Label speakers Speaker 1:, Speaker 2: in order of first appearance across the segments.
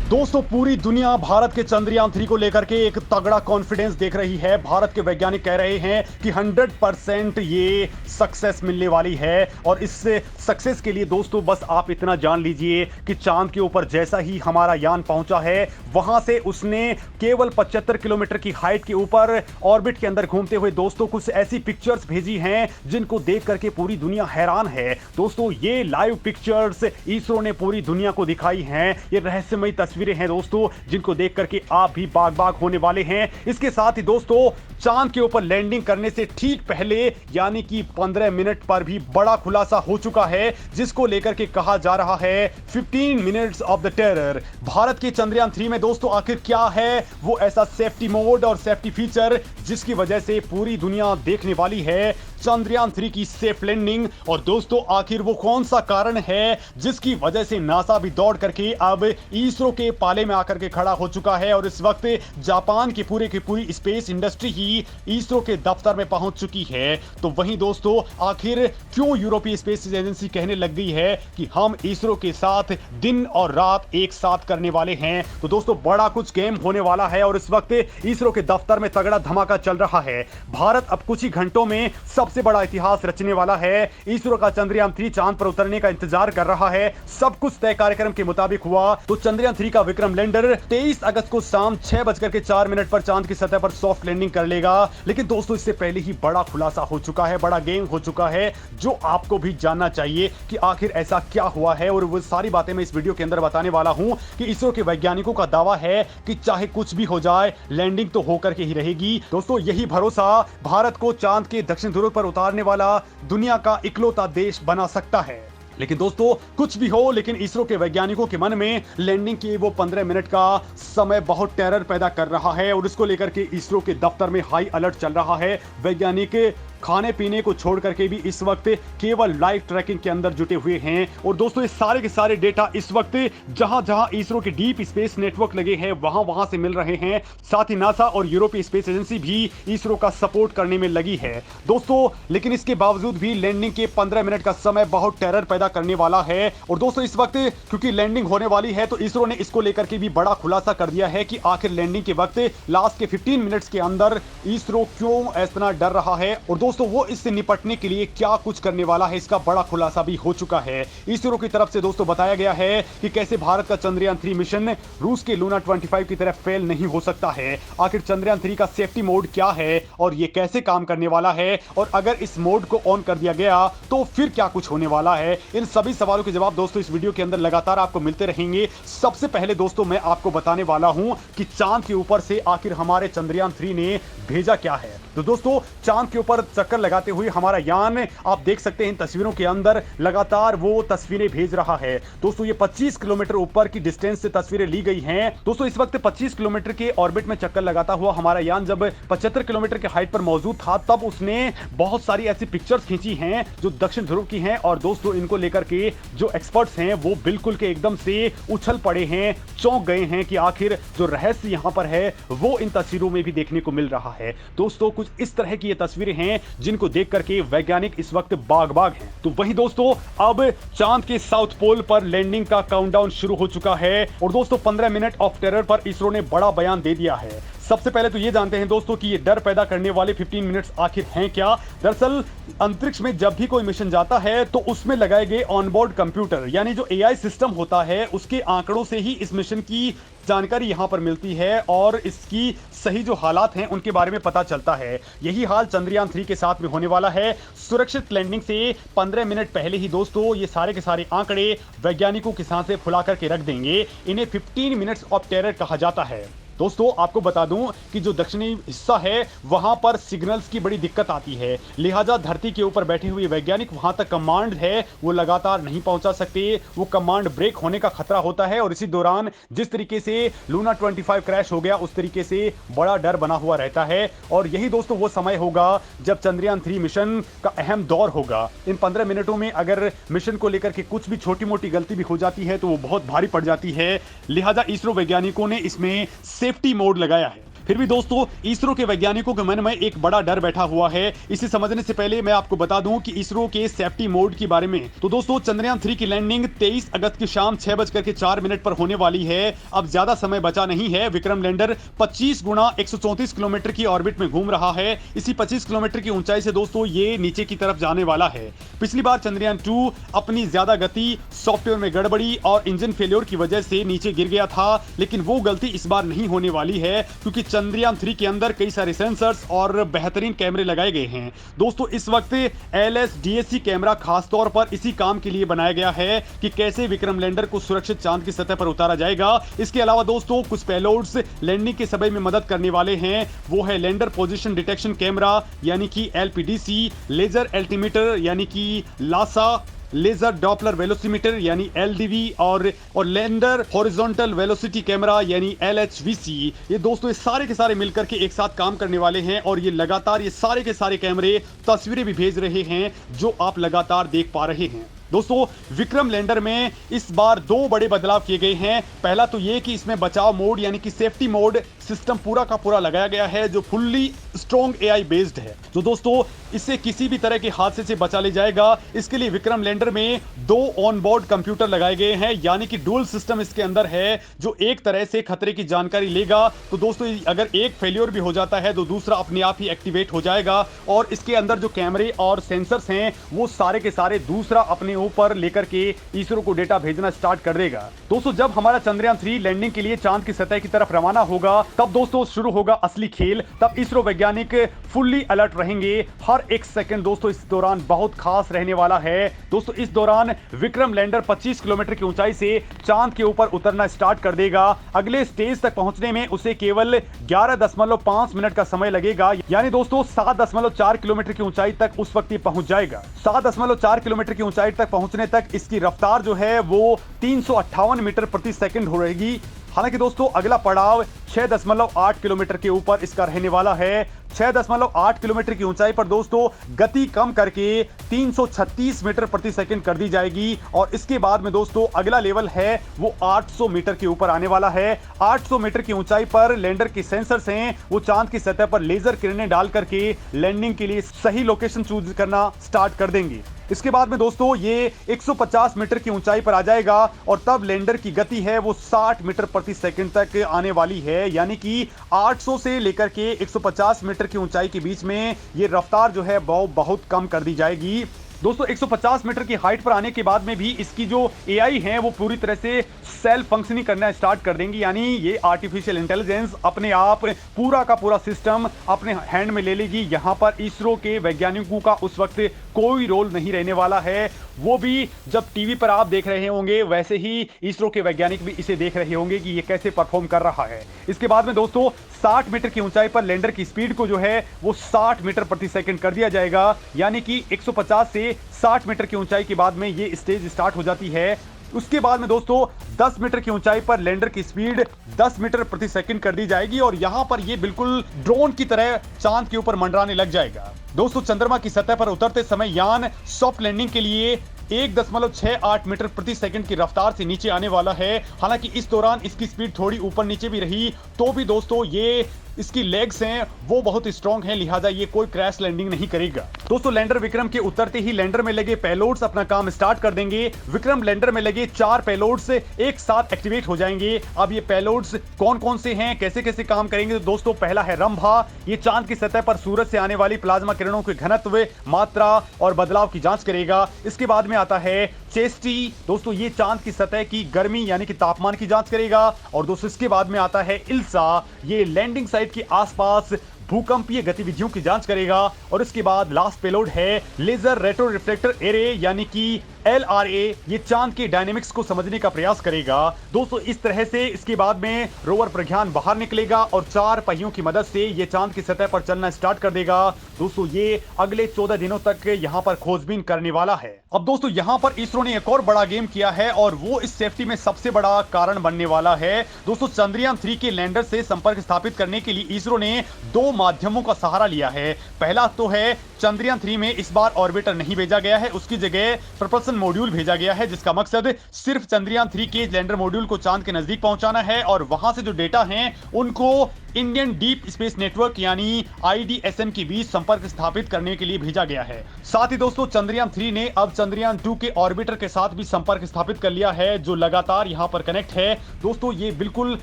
Speaker 1: दोस्तों पूरी दुनिया भारत के चंद्रयान 3 को लेकर के एक तगड़ा कॉन्फिडेंस देख रही है। भारत के वैज्ञानिक कह रहे हैं कि 100% ये सक्सेस मिलने वाली है। और इस सक्सेस के लिए दोस्तों बस आप इतना जान लीजिए कि चांद के ऊपर जैसा ही हमारा यान पहुंचा है, वहां से उसने केवल 75 किलोमीटर की हाइट के ऊपर ऑर्बिट के अंदर घूमते हुए दोस्तों कुछ ऐसी पिक्चर्स भेजी हैं जिनको देख करके पूरी दुनिया हैरान है। दोस्तों ये लाइव पिक्चर्स इसरो ने पूरी दुनिया को दिखाई हैं। ये रहस्यमयी तस्वीरें हैं दोस्तों, जिनको देख करके आप भी बाग बाग होने वाले हैं। इसके साथ ही दोस्तों चांद के ऊपर लैंडिंग करने से ठीक पहले यानी कि 15 मिनट पर भी बड़ा खुलासा हो चुका है, जिसको लेकर के कहा जा रहा है 15 minutes of the terror. Bharat के चंद्रयान 3 में दोस्तों आखिर क्या है वो ऐसा सेफ्टी मोड और सेफ्टी फीचर जिसकी वजह से पूरी दुनिया देखने वाली है चंद्रयान 3 की सेफ लैंडिंग। और दोस्तों आखिर वो कौन सा कारण है जिसकी वजह से नासा भी दौड़ करके अब इसरो के पाले में आकर के खड़ा हो चुका है। और इस वक्त जापान की पूरी स्पेस इंडस्ट्री ही इसरो के दफ्तर में पहुंच चुकी है। तो वहीं दोस्तों आखिर क्यों यूरोपीय स्पेस एजेंसी कहने लग गई है कि हम इसरो के साथ दिन और रात एक साथ करने वाले हैं। तो दोस्तों बड़ा कुछ गेम होने वाला है और इस वक्त इसरो के दफ्तर में तगड़ा धमाका चल रहा है। भारत अब कुछ ही घंटों में सबसे बड़ा इतिहास रचने वाला है। इसरो का चंद्रयान 3 चांद पर उतरने का इंतजार कर रहा है। सब कुछ तय कार्यक्रम के मुताबिक हुआ तो चंद्रयान 3 का विक्रम लैंडर 23 अगस्त को शाम 6:04 पर चांद की सतह पर सॉफ्ट लैंडिंग कर लेगा। लेकिन दोस्तों इससे पहले ही बड़ा खुलासा हो चुका है, बड़ा गेम हो चुका है जो आपको भी जानना चाहिए कि आखिर ऐसा क्या हुआ है। और वो सारी बातें मैं इस वीडियो के अंदर बताने वाला हूं कि इसरो के वैज्ञानिकों का दावा है कि चाहे कुछ भी हो जाए लैंडिंग तो होकर के ही रहेगी। दोस्तों यही भरोसा भारत को चांद के दक्षिण ध्रुव पर उतारने वाला दुनिया का इकलौता देश बना सकता है। लेकिन दोस्तों कुछ भी हो, लेकिन इसरो के वैज्ञानिकों के मन में लैंडिंग के वो 15 मिनट का समय बहुत टेरर पैदा कर रहा है। और इसको लेकर के इसरो के दफ्तर में हाई अलर्ट चल रहा है। वैज्ञानिक खाने पीने को छोड़ करके भी इस वक्त केवल लाइव ट्रैकिंग के अंदर जुटे हुए हैं। और दोस्तों ये सारे के सारे डेटा इस वक्त जहां जहां इसरो के डीप स्पेस नेटवर्क लगे हैं वहां से मिल रहे हैं। साथ ही नासा और यूरोपीय स्पेस एजेंसी भी इसरो का सपोर्ट करने में लगी है दोस्तों। लेकिन इसके बावजूद भी लैंडिंग के 15 मिनट का समय बहुत टेरर पैदा करने वाला है। और दोस्तों इस वक्त क्योंकि लैंडिंग होने वाली है तो इसरो ने इसको लेकर के भी बड़ा खुलासा कर दिया है कि आखिर लैंडिंग के वक्त लास्ट के 15 मिनट्स के अंदर इसरो क्यों इतना डर रहा है। और दोस्तों वो इससे निपटने के लिए क्या कुछ करने वाला है इसका बड़ा खुलासा भी हो चुका है। इसरो की तरफ से दोस्तों बताया गया है कि कैसे भारत का चंद्रयान 3 मिशन रूस के लूना 25 की तरह फेल नहीं हो सकता है। आखिर चंद्रयान 3 का सेफ्टी मोड क्या है और ये कैसे काम करने वाला है, और अगर इस मोड को ऑन कर दिया गया तो फिर क्या कुछ होने वाला है। इन सभी सवालों के जवाब दोस्तों इस वीडियो के अंदर लगातार आपको मिलते रहेंगे। सबसे पहले दोस्तों मैं आपको बताने वाला हूं कि चांद के ऊपर से आखिर हमारे चंद्रयान 3 ने भेजा क्या है। तो दोस्तों चांद के ऊपर चक्कर लगाते हुए हमारा यान आप देख सकते हैं इन तस्वीरों के अंदर लगातार वो तस्वीरें भेज रहा है। दोस्तों ये 25 किलोमीटर ऊपर की डिस्टेंस से तस्वीरें ली गई हैं। दोस्तों इस वक्त 25 किलोमीटर के ऑर्बिट में चक्कर लगाता हुआ हमारा यान जब 75 किलोमीटर के हाइट पर मौजूद था तब उसने बहुत सारी ऐसी पिक्चर्स खींची हैं जो दक्षिण ध्रुव की हैं। और दोस्तों इनको लेकर के जो एक्सपर्ट्स हैं वो बिल्कुल के एकदम से उछल पड़े हैं, चौंक गए हैं कि आखिर जो रहस्य यहां पर है वो इन तस्वीरों में भी देखने को मिल रहा है। दोस्तों कुछ इस तरह की ये तस्वीरें हैं जिनको देख करके वैज्ञानिक इस वक्त बाग बाग हैं। तो वही दोस्तों अब चांद के साउथ पोल पर लैंडिंग का काउंटडाउन शुरू हो चुका है। और दोस्तों 15 मिनट ऑफ टेरर पर इसरो ने बड़ा बयान दे दिया है। सबसे पहले तो ये जानते हैं दोस्तों कि ये डर पैदा करने वाले 15 मिनट्स आखिर हैं क्या। दरअसल अंतरिक्ष में जब भी कोई मिशन जाता है तो उसमें लगाए गए ऑनबोर्ड कंप्यूटर यानी जो एआई सिस्टम होता है उसके आंकड़ों से ही इस मिशन की जानकारी यहां पर मिलती है और इसकी सही जो हालात हैं उनके बारे में पता चलता है। यही हाल चंद्रयान 3 के साथ में होने वाला है। सुरक्षित लैंडिंग से 15 मिनट पहले ही दोस्तों ये सारे के सारे आंकड़े वैज्ञानिकों की सांसें फुला करके रख देंगे। इन्हें 15 मिनट्स ऑफ टेरर कहा जाता है। दोस्तों आपको बता दूं कि जो दक्षिणी हिस्सा है वहां पर सिग्नल्स की बड़ी दिक्कत आती है, लिहाजा धरती के ऊपर बैठे हुए वैज्ञानिक वहां तक कमांड है वो लगातार नहीं पहुंचा सकते। वो कमांड ब्रेक होने का खतरा होता है। और इसी दौरान जिस तरीके से लूना 25 क्रैश हो गया उस तरीके से बड़ा डर बना हुआ रहता है। और यही दोस्तों वो समय होगा जब चंद्रयान 3 मिशन का अहम दौर होगा। इन 15 मिनटों में अगर मिशन को लेकर के कुछ भी छोटी मोटी गलती भी हो जाती है तो वो बहुत भारी पड़ जाती है। लिहाजा इसरो वैज्ञानिकों ने इसमें सेफ्टी मोड लगाया है। फिर भी दोस्तों इसरो के वैज्ञानिकों के मन में एक बड़ा डर बैठा हुआ है। इसे समझने से पहले मैं आपको बता दूं कि इसरो के सेफ्टी मोड के बारे में। तो दोस्तों चंद्रयान 3 की लैंडिंग 23 अगस्त की शाम 6:04 पर होने वाली है। अब ज्यादा समय बचा नहीं है। विक्रम लैंडर 25 गुना 134 किलोमीटर की ऑर्बिट में घूम रहा है। इसी 25 किलोमीटर की ऊंचाई से दोस्तों ये नीचे की तरफ जाने वाला है। पिछली बार चंद्रयान 2 अपनी ज्यादा गति, सॉफ्टवेयर में गड़बड़ी और इंजन फेलियर की वजह से नीचे गिर गया था, लेकिन वो गलती इस बार नहीं होने वाली है क्योंकि चंद्रयान 3 के अंदर कई सारे सेंसर्स और बेहतरीन कैमरे लगाए गए हैं। दोस्तों इस वक्त LSDSC कैमरा खास तौर पर इसी काम के लिए बनाया गया है कि कैसे विक्रम लैंडर को सुरक्षित चांद की सतह पर उतारा जाएगा। इसके अलावा दोस्तों कुछ पेलोड्स लैंडिंग के समय में मदद करने वाले हैं। वो है लैंडर पोजीशन डिटेक्शन कैमरा यानी कि LPDC, लेजर एल्टीमीटर यानी कि लासा, लेजर डॉपलर वेलोसिमीटर यानी LDV और लैंडर हॉरिजॉन्टल वेलोसिटी कैमरा यानी LHVC। ये दोस्तों ये सारे के सारे मिलकर के एक साथ काम करने वाले हैं और ये लगातार ये सारे के सारे कैमरे तस्वीरें भी भेज रहे हैं जो आप लगातार देख पा रहे हैं। दोस्तों विक्रम लैंडर में इस बार दो बड़े बदलाव किए गए हैं। पहला तो ये कि इसमें बचाव मोड यानी कि सेफ्टी मोड सिस्टम पूरा का पूरा लगाया गया है जो फुल्ली स्ट्रॉन्ग AI बेस्ड है, जो दोस्तों इससे किसी भी तरह के हादसे से बचा ले जाएगा। इसके लिए विक्रम लैंडर में 2 ऑन बोर्ड कंप्यूटर लगाए गए हैं यानी कि डुअल सिस्टम इसके अंदर है जो एक तरह से खतरे की जानकारी लेगा। तो दोस्तों अगर एक फेलियर भी हो जाता है तो दूसरा अपने आप ही एक्टिवेट हो जाएगा और इसके अंदर जो कैमरे और सेंसर्स हैं वो सारे के सारे दूसरा अपने ऊपर लेकर के इसरो को डेटा भेजना स्टार्ट कर देगा। दोस्तों जब हमारा चंद्रयान 3 लैंडिंग के लिए चांद की सतह की तरफ रवाना होगा तब दोस्तों शुरू होगा असली खेल। तब इसरो वैज्ञानिक फुल्ली अलर्ट रहेंगे। हर एक सेकंड दोस्तों इस दौरान बहुत खास रहने वाला है। दोस्तों इस दौरान विक्रम लैंडर 25 किलोमीटर की ऊंचाई से चांद के ऊपर उतरना स्टार्ट कर देगा। अगले स्टेज तक पहुंचने में उसे केवल 11.5 मिनट का समय लगेगा, यानी दोस्तों 7.4 किलोमीटर की ऊंचाई तक उस वक्त पहुंच जाएगा। 7.4 किलोमीटर की ऊंचाई तक पहुंचने तक इसकी रफ्तार जो है वो 358 मीटर प्रति सेकंड हो रहेगी। हालांकि दोस्तों अगला पड़ाव 6.8 किलोमीटर के ऊपर इसका रहने वाला है। 6.8 किलोमीटर की ऊंचाई पर दोस्तों गति कम करके 336 मीटर प्रति सेकंड कर दी जाएगी और इसके बाद में दोस्तों अगला लेवल है वो 800 मीटर के ऊपर आने वाला है। 800 मीटर की ऊंचाई पर लैंडर के सेंसर्स हैं वो चांद की सतह पर लेजर किरणें डाल करके लैंडिंग के लिए सही लोकेशन चूज करना स्टार्ट कर देंगे। इसके बाद में दोस्तों ये 150 मीटर की ऊंचाई पर आ जाएगा और तब लैंडर की गति है वो 60 मीटर प्रति सेकंड तक आने वाली है, यानी कि 800 से लेकर के 150 मीटर की ऊंचाई के बीच में ये रफ्तार जो है बहुत कम कर दी जाएगी। दोस्तों 150 मीटर की हाइट पर आने के बाद में भी इसकी जो AI है वो पूरी तरह से सेल्फ फंक्शनिंग करना स्टार्ट कर देंगी, यानी ये आर्टिफिशियल इंटेलिजेंस अपने आप पूरा का पूरा सिस्टम अपने हैंड में ले लेगी। यहाँ पर इसरो के वैज्ञानिकों का उस वक्त कोई रोल नहीं रहने वाला है। वो भी जब टीवी पर आप देख रहे होंगे वैसे ही इसरो के वैज्ञानिक भी इसे देख रहे होंगे कि ये कैसे परफॉर्म कर रहा है। इसके बाद में दोस्तों 60 मीटर की ऊंचाई पर लैंडर की स्पीड को जो है वो 60 मीटर प्रति सेकंड कर दिया जाएगा, यानी कि 150 से 60 मीटर की ऊंचाई के बाद में ये स्टेज स्टार्ट हो जाती है। उसके बाद में दोस्तों 10 मीटर की ऊंचाई पर लैंडर की स्पीड 10 मीटर प्रति सेकंड कर दी जाएगी और यहां पर ये बिल्कुल ड्रोन की तरह चांद के ऊपर मंडराने लग जाएगा। दोस्तों चंद्रमा की सतह पर उतरते समय यान सॉफ्ट लैंडिंग के लिए 1.68 मीटर प्रति सेकंड की रफ्तार से नीचे आने वाला है। हालांकि इस दौरान इसकी स्पीड थोड़ी ऊपर नीचे भी रही तो भी दोस्तों ये इसकी लेग्स हैं वो बहुत स्ट्रॉन्ग हैं, लिहाजा ये कोई क्रैश लैंडिंग नहीं करेगा। दोस्तों लैंडर विक्रम के उतरते ही लैंडर में लगे पेलोड्स अपना काम स्टार्ट कर देंगे। विक्रम लैंडर में लगे 4 पेलोड्स एक साथ एक्टिवेट हो जाएंगे। अब ये पेलोड्स कौन कौन से हैं, कैसे कैसे काम करेंगे, तो दोस्तों पहला है रंभा। ये चांद की सतह पर सूरज से आने वाली प्लाज्मा किरणों के घनत्व, मात्रा और बदलाव की जांच करेगा। इसके बाद में आता है चेस्टी। दोस्तों ये चांद की सतह की गर्मी यानी कि तापमान की जांच करेगा। और दोस्तों इसके बाद में आता है इल्सा। ये लैंडिंग साइट के आसपास भूकंपीय गतिविधियों की जांच करेगा। और इसके बाद लास्ट पेलोड है लेजर रेट्रो रिफ्लेक्टर एरे यानी कि LRA। ये चांद के डायनेमिक्स को समझने का प्रयास करेगा। दोस्तों इस तरह से इसके बाद में रोवर प्रज्ञान बाहर निकलेगा और 4 पहियों की मदद से ये चांद की सतह पर चलना स्टार्ट कर देगा। दोस्तों ये अगले 14 दिनों तक यहाँ पर खोजबीन करने वाला है। अब दोस्तों यहाँ पर इसरो ने एक और बड़ा गेम किया है और वो इस सेफ्टी में सबसे बड़ा कारण बनने वाला है। दोस्तों चंद्रयान 3 के लैंडर से संपर्क स्थापित करने के लिए इसरो ने 2 माध्यमों का सहारा लिया है। पहला तो है चंद्रयान 3 में इस बार ऑर्बिटर नहीं भेजा गया है, उसकी जगह प्रोपल्शन मॉड्यूल भेजा गया है जिसका मकसद सिर्फ चंद्रयान 3 के लैंडर मॉड्यूल को चांद के नजदीक पहुंचाना है और वहां से जो डेटा है उनको इंडियन डीप स्पेस नेटवर्क यानी IDSN के बीच संपर्क स्थापित करने के लिए भेजा गया है। साथ ही दोस्तों चंद्रयान 3 ने अब चंद्रयान 2 के ऑर्बिटर के साथ भी संपर्क स्थापित कर लिया है जो लगातार यहां पर कनेक्ट है। दोस्तों ये बिल्कुल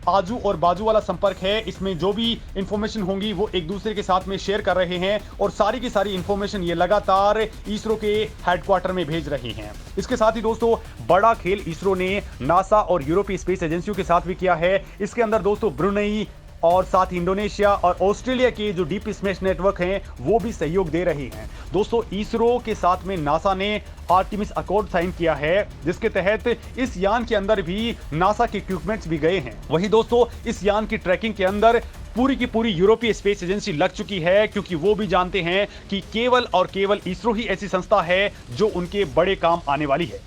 Speaker 1: आजू और बाजू वाला संपर्क है, इसमें जो भी इंफॉर्मेशन होंगी वो एक दूसरे के साथ में शेयर कर रहे हैं और सारी की सारी इंफॉर्मेशन ये लगातार इसरो के हेडक्वार्टर में भेज रहे हैं। इसके साथ ही दोस्तों बड़ा खेल इसरो ने नासा और यूरोपीय स्पेस एजेंसियों के साथ भी किया है। इसके अंदर दोस्तों ब्रुनेई और साथ ही इंडोनेशिया और ऑस्ट्रेलिया के जो डीप स्पेस नेटवर्क हैं वो भी सहयोग दे रहे हैं। दोस्तों इसरो के साथ में नासा ने आर्टेमिस अकॉर्ड साइन किया है जिसके तहत इस यान के अंदर भी नासा के इक्विपमेंट्स भी गए हैं। वहीं दोस्तों इस यान की ट्रैकिंग के अंदर पूरी की पूरी यूरोपीय स्पेस एजेंसी लग चुकी है क्योंकि वो भी जानते हैं कि केवल और केवल इसरो ही ऐसी संस्था है जो उनके बड़े काम आने वाली है।